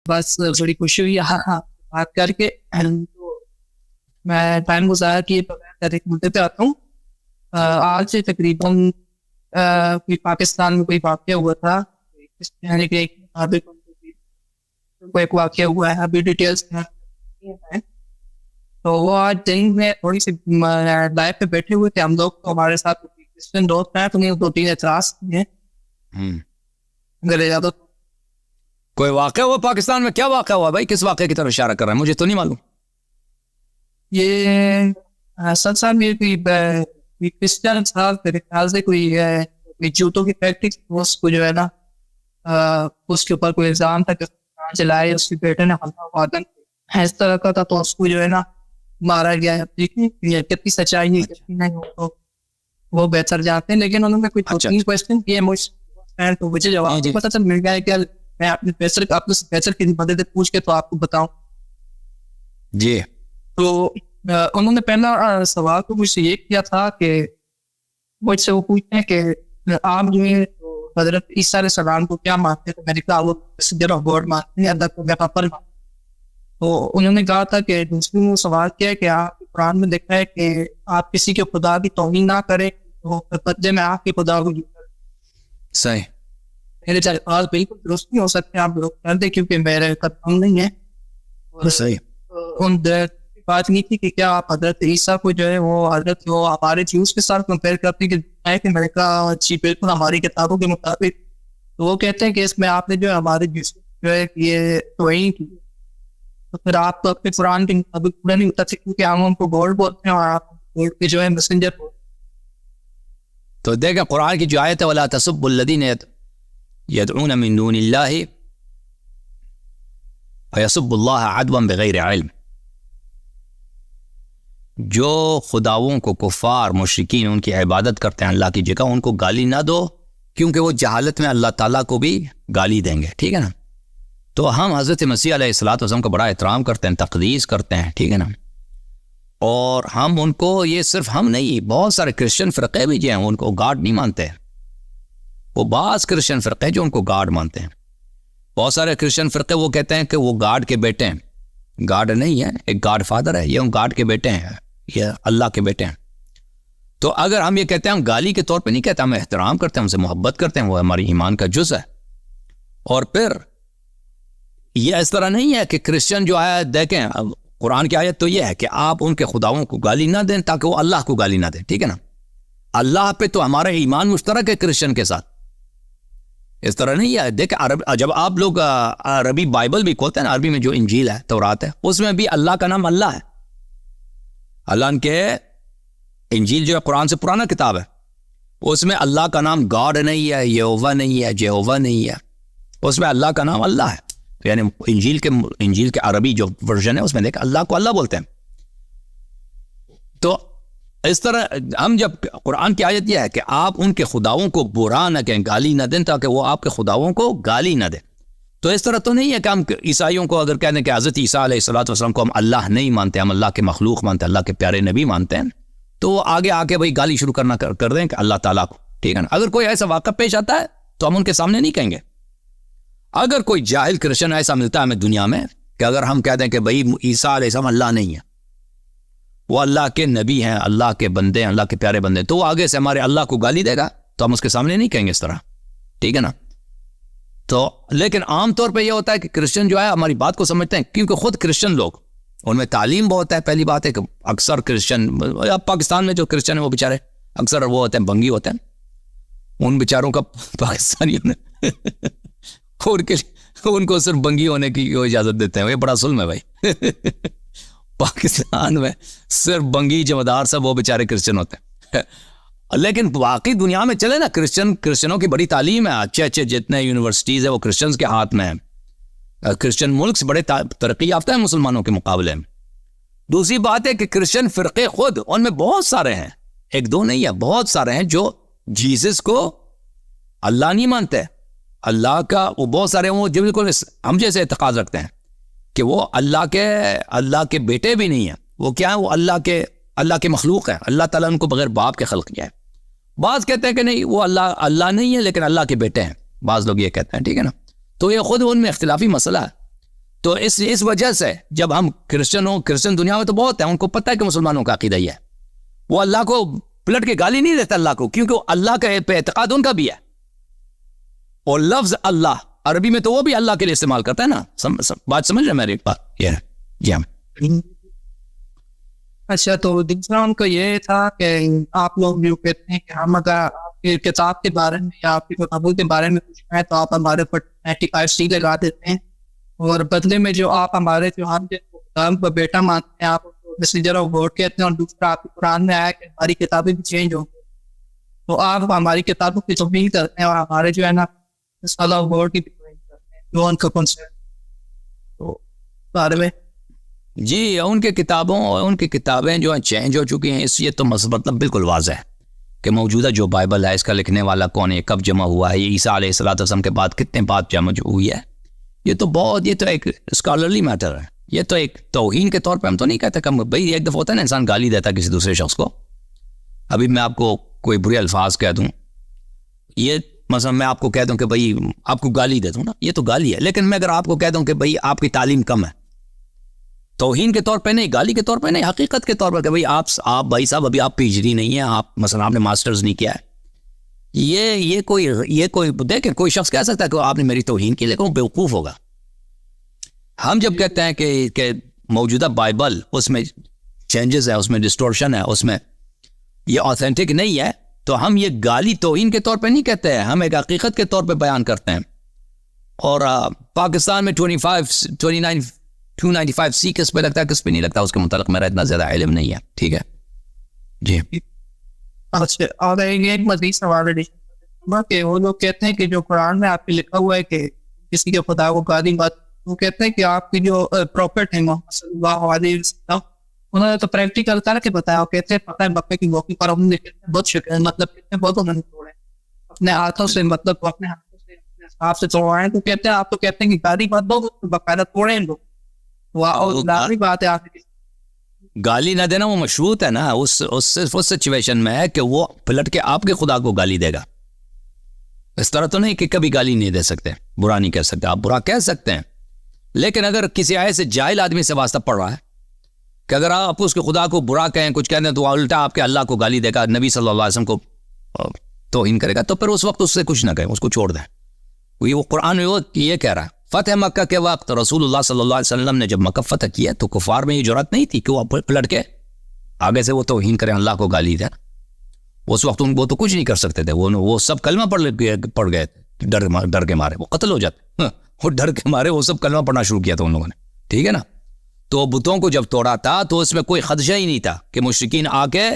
بس بڑی خوشی ہوئی بات کر کے. تو میں ٹائم گزارا کہ ایک مدعے پہ آتا ہوں. آج سے تقریباً پاکستان میں کوئی واقعہ ہوا تھا, ایک واقعہ ہوا ہے, ابھی ڈیٹیلس تو وہ آج دن میں تھوڑی سی لائف پہ بیٹھے ہوئے تھے ہم لوگ. تو ہمارے ساتھ کرسچن دوست ہیں, تو 2-3 اعتراض ہیں. کوئی واقعہ ہوا پاکستان میں؟ کیا واقعہ ہوا بھائی؟ کس واقعے کی طرف اشارہ کر رہا ہے؟ مجھے تو نہیں معلوم. یہ سر میں کرسچن تھا, میرے خیال سے کوئی جوتوں کی فیکٹری, اس کو جو ہے نا اس کے اوپر کوئی الزام تھا کہ چلائے, اس کے بیٹے نے اس طرح کا تھا, تو اس کو جو ہے نا مارا گیا ہے. کتنی سچائی ہے کتنی نہیں ہو وہ بہتر جانتے ہیں, لیکن انہوں نے کوئی کوشچن کیے مجھے, تو مجھے جواب پتا چل مل گیا ہے کہ میں اپنے پیسر کی مدد پوچھ کے تو آپ کو بتاؤں. جی, تو انہوں نے پہلا سوال تو مجھ سے یہ کیا تھا کہ مجھ سے وہ پوچھتے ہیں کہ آپ جو ہے حضرت عیسیٰ علیہ السلام کو کیا مانتے ہیں؟ تو میں نے کہا وہ میسنجر آف گاڈ مانتے ہیں, اللہ کو میں پاپا مانتے. تو انہوں نے کہا تھا کہ دوسرے نے سوال کیا کہ آپ قرآن میں دیکھا ہے کہ آپ کسی کے خدا کی توہین نہ کریں, تو بدلے میں آپ کے خدا کو صحیح. میرے الفاظ بالکل درست نہیں ہو سکتے, آپ لوگ کر دیں کیونکہ میرے قدم نہیں ہے. صحیح. ان بات نہیں تھی کہ کیا آپ حضرت عیسیٰ کو جو ہے وہ حضرت وہ ہمارے جیوز کے ساتھ کمپیئر کرتے ہیں کہ میں نے کہا جی بالکل ہماری کتابوں کے مطابق. تو وہ کہتے ہیں کہ اس میں آپ نے جو ہے ہمارے جیوز جو ہے یہ توہین کی, تو پھر آپ تو اپنے قرآن کے مطابق پورا نہیں ہوتا کیونکہ ہم ان کو گاڈ بولتے ہیں اور آپ گاڈ کے جو ہے میسنجر بولتے ہیں. تو دیکھیں قرآن کی جو آیت ہے وَلَا تَسُبُّوا الَّذِينَ يَدْعُونَ مِن دُونِ اللَّهِ فَيَسُبُّوا اللَّهَ عَدْوًا بِغَيْرِ عِلْمٍ. جو خداؤں کو کفار مشرکین ان کی عبادت کرتے ہیں اللہ کی جگہ, ان کو گالی نہ دو کیونکہ وہ جہالت میں اللہ تعالیٰ کو بھی گالی دیں گے. ٹھیک ہے نا. تو ہم حضرت مسیح علیہ الصلوۃ والسلام کا بڑا احترام کرتے ہیں, تقدیس کرتے ہیں. ٹھیک ہے نا. اور ہم ان کو, یہ صرف ہم نہیں, بہت سارے کرسچن فرقے بھی جو ہیں ان کو گاڈ نہیں مانتے. وہ بعض کرسچن فرقے جو ان کو گاڈ مانتے ہیں. بہت سارے کرسچن فرقے وہ کہتے ہیں کہ وہ گاڈ کے بیٹے ہیں. گاڈ نہیں ہے, ایک گاڈ فادر ہے, یہ گاڈ کے بیٹے ہیں, یہ اللہ کے بیٹے ہیں. تو اگر ہم یہ کہتے ہیں, ہم گالی کے طور پہ نہیں کہتے, ہم احترام کرتے ہیں, ہم سے محبت کرتے ہیں, وہ ہماری ایمان کا جز ہے. اور پھر یہ اس طرح نہیں ہے کہ کرسچن جو ہے, دیکھیں قرآن کی آیت تو یہ ہے کہ آپ ان کے خداؤں کو گالی نہ دیں تاکہ وہ اللہ کو گالی نہ دیں. ٹھیک ہے نا. اللہ پہ تو ہمارا ایمان مشترک ہے کرسچن کے ساتھ, اس طرح نہیں ہے. دیکھیں جب آپ لوگ عربی بائبل بھی کھولتے ہیں نا, عربی میں جو انجیل ہے, تورات ہے, اس میں بھی اللہ کا نام اللہ ہے. اللہ کے انجیل جو ہے قرآن سے پرانا کتاب ہے, اس میں اللہ کا نام گاڈ نہیں ہے, یہوہ نہیں ہے, جہوہ نہیں ہے, اس میں اللہ کا نام اللہ ہے. یعنی انجیل کے عربی جو ورژن ہے اس میں دیکھ اللہ کو اللہ بولتے ہیں. تو اس طرح ہم جب قرآن کی آیت یہ ہے کہ آپ ان کے خداؤں کو برا نہ کہیں, گالی نہ دیں تاکہ وہ آپ کے خداؤں کو گالی نہ دیں. تو اس طرح تو نہیں ہے کہ ہم عیسائیوں کو اگر کہہ دیں کہ حضرت عیسیٰ علیہ الصلوۃ والسلام کو ہم اللہ نہیں مانتے, ہم اللہ کے مخلوق مانتے, اللہ کے پیارے نبی مانتے ہیں, تو وہ آگے آ کے بھائی گالی شروع کرنا کر دیں کہ اللہ تعالیٰ کو. ٹھیک ہے نا. اگر کوئی ایسا واقعہ پیش آتا ہے تو ہم ان کے سامنے نہیں کہیں گے. اگر کوئی جاہل کرسچن ایسا ملتا ہے ہمیں دنیا میں کہ اگر ہم کہہ دیں کہ بھائی عیسیٰ علیہ السلام اللہ نہیں ہے, وہ اللہ کے نبی ہیں, اللہ کے بندے ہیں, اللہ کے پیارے بندے ہیں, تو وہ آگے سے ہمارے اللہ کو گالی دے گا, تو ہم اس کے سامنے نہیں کہیں گے اس طرح. ٹھیک ہے نا. تو لیکن عام طور پہ یہ ہوتا ہے کہ کرسچن جو ہے ہماری بات کو سمجھتے ہیں, کیونکہ خود کرسچن لوگ, ان میں تعلیم بہت ہے. پہلی بات ہے کہ اکثر کرسچن, پاکستان میں جو کرسچن ہیں وہ بیچارے اکثر وہ ہوتے ہیں بنگی ہوتے ہیں, ان بیچاروں کا پاکستانیوں نے ان کو صرف بنگی ہونے کی اجازت دیتے ہیں. یہ بڑا ظلم ہے بھائی. پاکستان میں صرف بنگی جمعدار سب وہ بیچارے کرسچن ہوتے ہیں. لیکن واقعی دنیا میں چلے نا, کرسچنوں کی بڑی تعلیم ہے, اچھے جتنے یونیورسٹیز ہیں وہ کرسچنز کے ہاتھ میں ہیں. کرسچن ملک بڑے ترقی یافتہ ہیں مسلمانوں کے مقابلے میں. دوسری بات ہے کہ کرسچن فرقے خود ان میں بہت سارے ہیں, ایک دو نہیں ہے, بہت سارے ہیں جو جیسس کو اللہ نہیں مانتے. اللہ کا وہ بہت سارے وہ جو بالکل ہم جیسے اعتقاد رکھتے ہیں کہ وہ اللہ کے بیٹے بھی نہیں ہیں. وہ کیا ہے, وہ اللہ کے مخلوق ہے, اللہ تعالیٰ ان کو بغیر باپ کے خلق کیا ہے. بعض کہتے ہیں کہ نہیں وہ اللہ نہیں ہے لیکن اللہ کے بیٹے ہیں, بعض لوگ یہ کہتے ہیں. ٹھیک ہے نا. تو یہ خود ان میں اختلافی مسئلہ ہے. تو اس وجہ سے جب ہم کرسچن دنیا میں تو بہت ہیں، ان کو پتہ ہے کہ مسلمانوں کا عقیدہ یہ ہے، وہ اللہ کو پلٹ کے گالی نہیں دیتا اللہ کو، کیونکہ وہ اللہ کا پہ اعتقاد ان کا بھی ہے. اور لفظ اللہ عربی میں تو وہ بھی اللہ کے لیے استعمال کرتا ہے نا. بات سمجھ رہے میری بات؟ یہ جی ہم. اچھا، تو دوسرا ان کو یہ تھا کہ آپ لوگ جو کہتے ہیں کہ ہم اگر آپ کی کتاب کے بارے میں یا آپ کی کتابوں کے بارے میں کچھ ہے تو آپ ہمارے پر 95C لگا دیتے ہیں، اور بدلے میں جو آپ ہمارے جو ہم کتاب کو بیٹا مانتے ہیں آپ میسنجر آف گاڈ کہتے ہیں، اور دوسرا آپ کی قرآن میں آیا کہ ہماری کتابیں بھی چینج ہوں گی، تو آپ ہماری کتابوں کی توہین کرتے ہیں اور ہمارے جو ہے نا رسالہ آف گاڈ کی بھی توہین کرتے ہیں، جو ان کا کنسپٹ تو بارے میں. جی ان کی کتابیں جو ہیں چینج ہو چکی ہیں، اس یہ تو مطلب بالکل واضح ہے کہ موجودہ جو بائبل ہے اس کا لکھنے والا کون ہے، کب جمع ہوا ہے، یہ عیسیٰ علیہ السلام کے بعد کتنے بعد جمع ہوئی ہے. یہ تو ایک اسکالرلی میٹر ہے. یہ تو ایک توہین کے طور پہ ہم تو نہیں کہتے کہ بھائی ایک دفعہ ہوتا ہے نا انسان گالی دیتا ہے کسی دوسرے شخص کو. ابھی میں آپ کو کوئی برے الفاظ کہہ دوں، یہ مثلا میں آپ کو کہہ دوں کہ بھائی آپ کو گالی دے دوں نا، یہ تو گالی ہے. لیکن میں اگر آپ کو کہہ دوں کہ بھائی آپ کی تعلیم کم ہے، توہین کے طور پہ نہیں، گالی کے طور پہ نہیں، حقیقت کے طور پر کہ بھائی آپ بھائی صاحب ابھی آپ PhD نہیں ہیں، آپ مثلا آپ نے ماسٹرز نہیں کیا ہے، یہ کوئی دیکھیں کوئی شخص کہہ سکتا ہے کہ آپ نے میری توہین کی، لیکن وہ بیوقوف ہوگا. ہم جب کہتے ہیں کہ موجودہ بائبل اس میں چینجز ہے، اس میں ڈسٹورشن ہے، اس میں یہ آتھینٹک نہیں ہے، تو ہم یہ گالی توہین کے طور پہ نہیں کہتے ہیں، ہم ایک حقیقت کے طور پہ بیان کرتے ہیں. اور پاکستان میں 295C کس پہ لگتا ہے کس پہ نہیں لگتا، اس کے متعلق میرا اتنا زیادہ علم نہیں ہے. ٹھیک ہے جی. اچھا، اور ایک مزید سوال ہے کہ وہ لوگ کہتے ہیں کہ جو قرآن میں آپ کے لکھا ہوا ہے کہ کسی کے خدا کو گالی مت، وہ کہتے ہیں کہ آپ کی جو پروفٹ ہیں محمد صلی اللہ علیہ وسلم، انہوں نے تو پریکٹیکل کر کے بتایا، وہ کہتے ہیں پتہ ہے مکے کی موقع پر ہم نے کتنے بہت شکر مطلب کتنے بہت انہوں نے توڑے اپنے ہاتھوں سے، مطلب اپنے ہاتھوں سے اپنے حساب سے توڑائے. تو کہتے ہیں آپ تو کہتے ہیں کہ گالی مت دو، باقاعدہ توڑے ہیں لوگ. ظاہری بات ہے آپ گالی نہ دینا وہ مشروط ہے نا، اس سچویشن میں ہے کہ وہ پلٹ کے آپ کے خدا کو گالی دے گا. اس طرح تو نہیں کہ کبھی گالی نہیں دے سکتے، برا نہیں کہہ سکتے. آپ برا کہہ سکتے ہیں، لیکن اگر کسی ایسے جاہل آدمی سے واسطہ پڑ رہا ہے کہ اگر آپ اس کے خدا کو برا کہیں، کچھ کہتے ہیں، تو الٹا آپ کے اللہ کو گالی دے گا، نبی صلی اللہ علیہ وسلم کو توہین کرے گا، تو پھر اس وقت اس سے کچھ نہ کہیں، اس کو چھوڑ دیں. وہ قرآن میں وہ یہ کہہ رہا ہے. فتح مکہ کے وقت رسول اللہ صلی اللہ علیہ وسلم نے جب مکہ فتح کیا تو کفار میں یہ جرات نہیں تھی کہ وہ پلٹ کے آگے سے وہ توہین کریں، اللہ کو گالی دیں. اس وقت وہ تو کچھ نہیں کر سکتے تھے، وہ سب کلمہ پڑھ گئے تھے ڈر کے مارے، وہ قتل ہو جاتے، وہ ڈر کے مارے وہ سب کلمہ پڑھنا شروع کیا تھا ان لوگوں نے. ٹھیک ہے نا. تو بتوں کو جب توڑا تھا تو اس میں کوئی خدشہ ہی نہیں تھا کہ مشرکین آ کے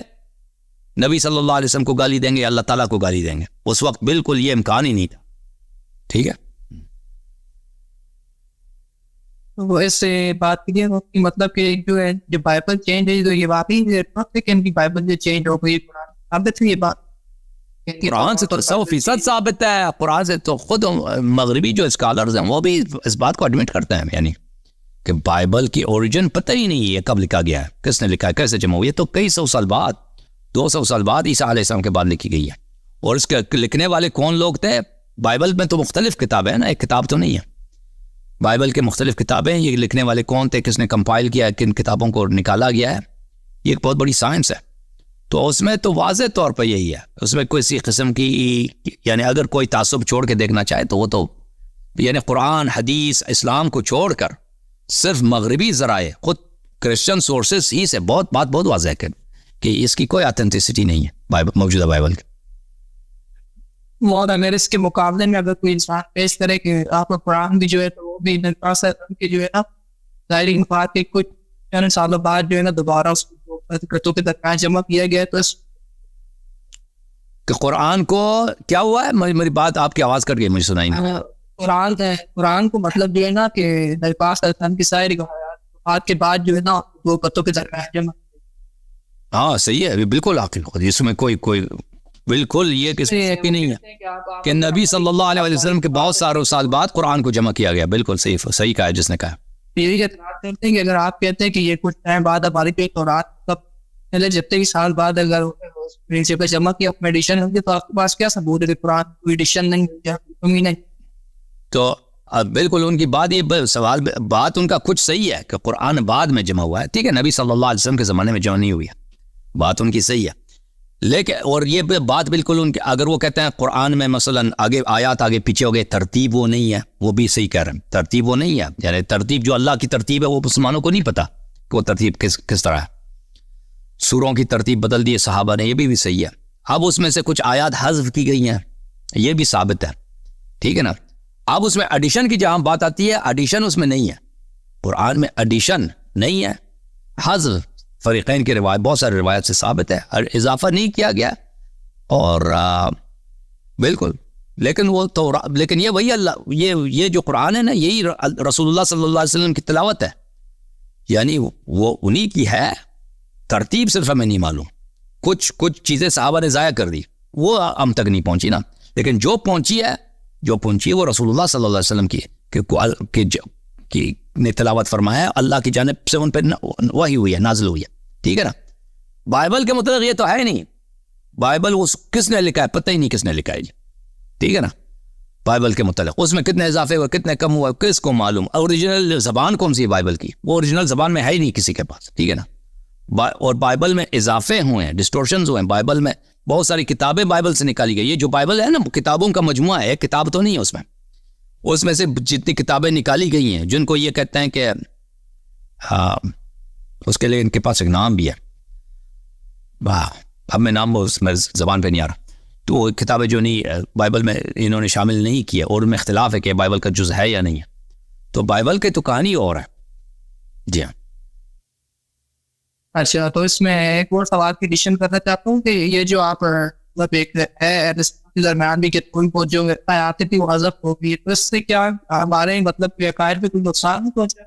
نبی صلی اللہ علیہ وسلم کو گالی دیں گے، اللہ تعالیٰ کو گالی دیں گے. اس وقت بالکل یہ امکان ہی نہیں تھا. ٹھیک ہے. وہ ایسے بات کی مطلب کہ جو ہے جو بائبل چینج ہے، تو یہ واقعی ان کی بائبل جو چینج ہو گئی ثابت ہے. یہ بات قرآن سے تو 100% ثابت ہے. قرآن سے تو خود مغربی جو اسکالرز ہیں وہ بھی اس بات کو ایڈمٹ کرتے ہیں، یعنی کہ بائبل کی اوریجن پتہ ہی نہیں ہے کب لکھا گیا ہے، کس نے لکھا ہے، کیسے جمع ہوئی ہے. تو کئی 100 سال بعد، 200 سال بعد عیسیٰ علیہ السلام کے بعد لکھی گئی ہے. اور اس کے لکھنے والے کون لوگ تھے؟ بائبل میں تو مختلف کتابیں ہیں نا، ایک کتاب تو نہیں ہے. بائبل کے مختلف کتابیں، یہ لکھنے والے کون تھے، کس نے کمپائل کیا ہے، کن کتابوں کو نکالا گیا ہے، یہ ایک بہت بڑی سائنس ہے. تو اس میں تو واضح طور پہ یہی ہے، اس میں کسی قسم کی یعنی اگر کوئی تعصب چھوڑ کے دیکھنا چاہے تو وہ تو یعنی قرآن، حدیث، اسلام کو چھوڑ کر صرف مغربی ذرائع، خود کرسچن سورسز ہی سے بہت واضح ہے کہ اس کی کوئی آتھینٹسٹی نہیں ہے موجودہ بائبل کی. اور اگر اس کے مقابلے میں اگر کوئی انسان پیش کرے کہ آپ کا قرآن بھی جو ہے تو وہ بھی جو ہے نا ظاہری مفاد کے کچھ چند سالوں بعد جو ہے نا دوبارہ اس کو درمیان جمع کیا گیا، تو اس کہ قرآن کو کیا ہوا ہے؟ میری بات آپ کی آواز کٹ گئی، مجھے سنائی نہیں. قرآن کو مطلب جو ہے نا کہ درپاس کی ساری روایات کے بعد جو ہے نا وہ پتوں کے درمیان جمع. ہاں صحیح ہے، بالکل عاقل خود، اس میں کوئی بالکل یہ کس کی نہیں ہے کہ نبی صلی اللہ علیہ وسلم کے بہت سارے سال بعد قرآن کو جمع کیا گیا. بالکل صحیح کہا ہے جس نے کہا. یہی اعتراض کرتے ہیں کہ اگر آپ کہتے ہیں کہ یہ کچھ ٹائم بعد ہماری پہ تورات تب پہلے جتنے بھی سال بعد اگر پرنسپل جمع کی اپنے ایڈیشن ہوگی تو آپ کے پاس کیا ثبوت ہے کہ قرآن کوئی ایڈیشن نہیں ہے؟ تو بالکل ان کی بات یہ سوال بات ان کا کچھ صحیح ہے کہ قرآن بعد میں جمع ہوا ہے، ٹھیک ہے، نبی صلی اللہ علیہ وسلم کے زمانے میں جمع نہیں ہوئی ہے، بات ان کی صحیح ہے، لیکن اور یہ بات بالکل ان کی اگر وہ کہتے ہیں قرآن میں مثلا آگے آیات آگے پیچھے ہو گئے، ترتیب وہ نہیں ہے، وہ بھی صحیح کہہ رہے ہیں، ترتیب وہ نہیں ہے، یعنی ترتیب جو اللہ کی ترتیب ہے وہ مسلمانوں کو نہیں پتا کہ وہ ترتیب کس طرح ہے، سوروں کی ترتیب بدل دی صحابہ نے، یہ بھی صحیح ہے۔ اب اس میں سے کچھ آیات حذف کی گئی ہیں، یہ بھی ثابت ہے، ٹھیک ہے نا۔ اب اس میں ایڈیشن کی جہاں بات آتی ہے، ایڈیشن اس میں نہیں ہے، قرآن میں ایڈیشن نہیں ہے، حذف فریقین کی روایت بہت سارے روایت سے ثابت ہے، اور اضافہ نہیں کیا گیا، اور بالکل لیکن وہ تو لیکن یہ وہی اللہ یہ جو قرآن ہے نا، یہی رسول اللہ صلی اللہ علیہ وسلم کی تلاوت ہے، یعنی وہ انہی کی ہے، ترتیب صرف ہمیں نہیں معلوم، کچھ چیزیں صحابہ نے ضائع کر دی، وہ ہم تک نہیں پہنچی نا، لیکن جو پہنچی ہے وہ رسول اللہ صلی اللہ علیہ وسلم کی نے تلاوت فرمایا ہے، اللہ کی جانب سے ان پہ وحی ہوئی ہے، نازل ہوئی ہے، ٹھیک ہے نا۔ بائبل کے مطلب یہ تو ہے نہیں، بائبل وہ کس نے لکھا ہے پتہ ہی نہیں کس نے لکھا ہے، ٹھیک ہے نا۔ بائبل کے متعلق اس میں کتنے اضافے ہوئے کتنے کم ہوا کس کو معلوم، اوریجنل زبان کون سی ہے بائبل کی، وہ اوریجنل زبان میں ہے ہی نہیں کسی کے پاس، ٹھیک ہے نا۔ اور بائبل میں اضافے ہوئے ہیں، ڈسٹورشنز ہوئے ہیں، بائبل میں بہت ساری کتابیں بائبل سے نکالی گئی، یہ جو بائبل ہے نا کتابوں کا مجموعہ ہے، کتاب تو نہیں ہے اس میں سے جتنی کتابیں نکالی گئی ہیں، جن کو یہ کہتے ہیں کہ اس کے لیے ان کے پاس ایک نام بھی ہے، اب میں نام اس میں زبان پہ نہیں آ رہا، تو وہ کتابیں جو نہیں بائبل میں انہوں نے شامل نہیں کیا، اور ان میں اختلاف ہے کہ بائبل کا جز ہے یا نہیں ہے، تو بائبل کی تو کہانی اور ہے، جی ہاں۔ اچھا، تو اس میں ایک اور سوال کی ایڈیشن کرنا چاہتا ہوں کہ یہ جو آپ مطلب ایک ہے درمیان بھی کہ کوئی کو جو آیاتیں تھی وہ حذف ہوگی، تو اس سے کیا ہمارے مطلب کہ عقائد پہ کوئی نقصان نہیں پہنچا؟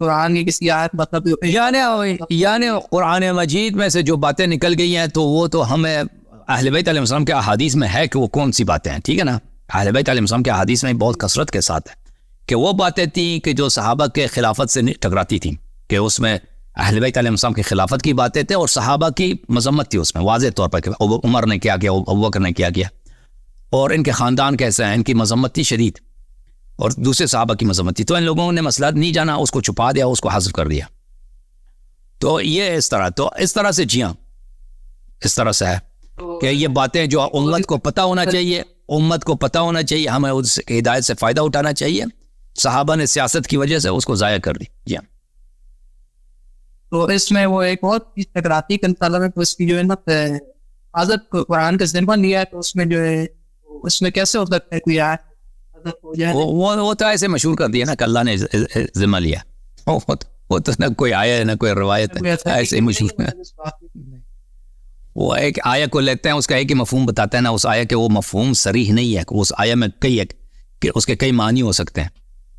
قرآن کی کسی آیت مطلب یعنی قرآن مجید میں سے جو باتیں نکل گئی ہیں تو وہ تو ہمیں اہل بیت علیہ السلام کے احادیث میں ہے کہ وہ کون سی باتیں ہیں، ٹھیک ہے نا۔ اہل بیت علیہ السلام کے احادیث میں بہت کثرت کے ساتھ ہے کہ وہ باتیں تھیں کہ جو صحابہ کے خلافت سے ٹکراتی تھیں، کہ اس میں اہل بیت علیہ السلام کی خلافت کی باتیں تھے اور صحابہ کی مذمت تھی اس میں واضح طور پر کہ عمر نے کیا کیا، ابو بکر نے کیا کیا، اور ان کے خاندان کیسے ہیں، ان کی مذمت تھی شدید، اور دوسرے صحابہ کی مذمت تھی، تو ان لوگوں نے مسئلہ نہیں جانا، اس کو چھپا دیا، اس کو حذف کر دیا، تو یہ اس طرح سے جی ہاں، اس طرح سے ہے کہ یہ باتیں جو امت کو پتہ ہونا چاہیے، ہمیں اس ہدایت سے فائدہ اٹھانا چاہیے، صحابہ نے سیاست کی وجہ سے اس کو ضائع کر دی، جی ہاں۔ تو اس میں وہ ایک اور چیز ٹکراتی کنسالہ میں تو اس کی جو ہے نا حضرت قرآن کا ذمہ لیا ہے، تو اس میں جو ہے اس میں کیسے ہو سکتا ہے کوئی آیت حذف ہو جائے؟ وہ تو ایسے مشہور کر دیا نا کہ اللہ نے ذمہ لیا، وہ تو نہ کوئی آیا ہے نہ کوئی روایت ہے، ایسے مشہور ہے۔ وہ ایک آیا کو لیتے ہیں، اس کا ایک ہی مفہوم بتاتا ہے نا، اس آیا کہ وہ مفہوم صریح نہیں ہے، اس آیا میں کہ اس کے کئی معنی ہو سکتے ہیں،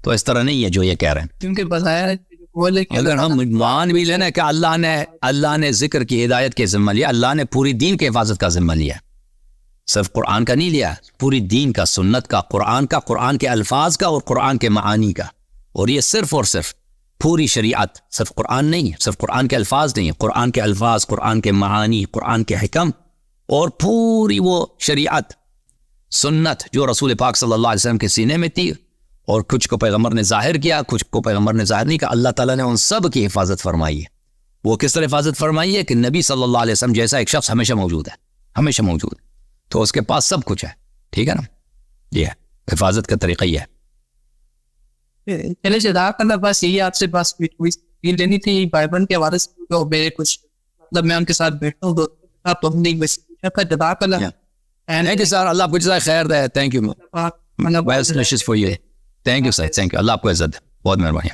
تو اس طرح نہیں ہے جو یہ کہہ رہے ہیں، کیونکہ بظاہر اگر ہم مان بھی لینا کہ اللہ نے ذکر کی ہدایت کے ذمہ لیا، اللہ نے پوری دین کے حفاظت کا ذمہ لیا، صرف قرآن کا نہیں لیا، پوری دین کا، سنت کا، قرآن کے الفاظ کا اور قرآن کے معانی کا، اور یہ صرف اور صرف پوری شریعت، صرف قرآن نہیں ہے، صرف قرآن کے الفاظ نہیں ہے، قرآن کے الفاظ، قرآن کے معانی، قرآن کے حکم، اور پوری وہ شریعت سنت جو رسول پاک صلی اللہ علیہ وسلم کے سینے میں تھی، اور کچھ کو پیغمبر نے ظاہر کیا، کچھ کو پیغمبر نے ظاہر نہیں کیا، اللہ تعالیٰ نے ان سب کی حفاظت فرمائی ہے۔ وہ کس طرح حفاظت فرمائی ہے کہ نبی صلی اللہ علیہ وسلم جیسا ایک شخص ہمیشہ موجود ہے، تو اس کے پاس سب کچھ ہے، ٹھیک ہے نا، یہ حفاظت کا طریقہ یہ ہے۔ چلے جزاک اللہ، بس یہی آپ سے بس کوئی لینی تھی بائبل کے حوالے سے، تو میرے کچھ مطلب میں ان کے ساتھ بیٹھا ہوں تو ہم نے بس جزاک اللہ، تھینک یو سر، اللہ آپ کو جزائے خیر دے، thank you, best wishes for you, thank you sir, thank you, اللہ آپ کو عزت دے، بہت مہربانی۔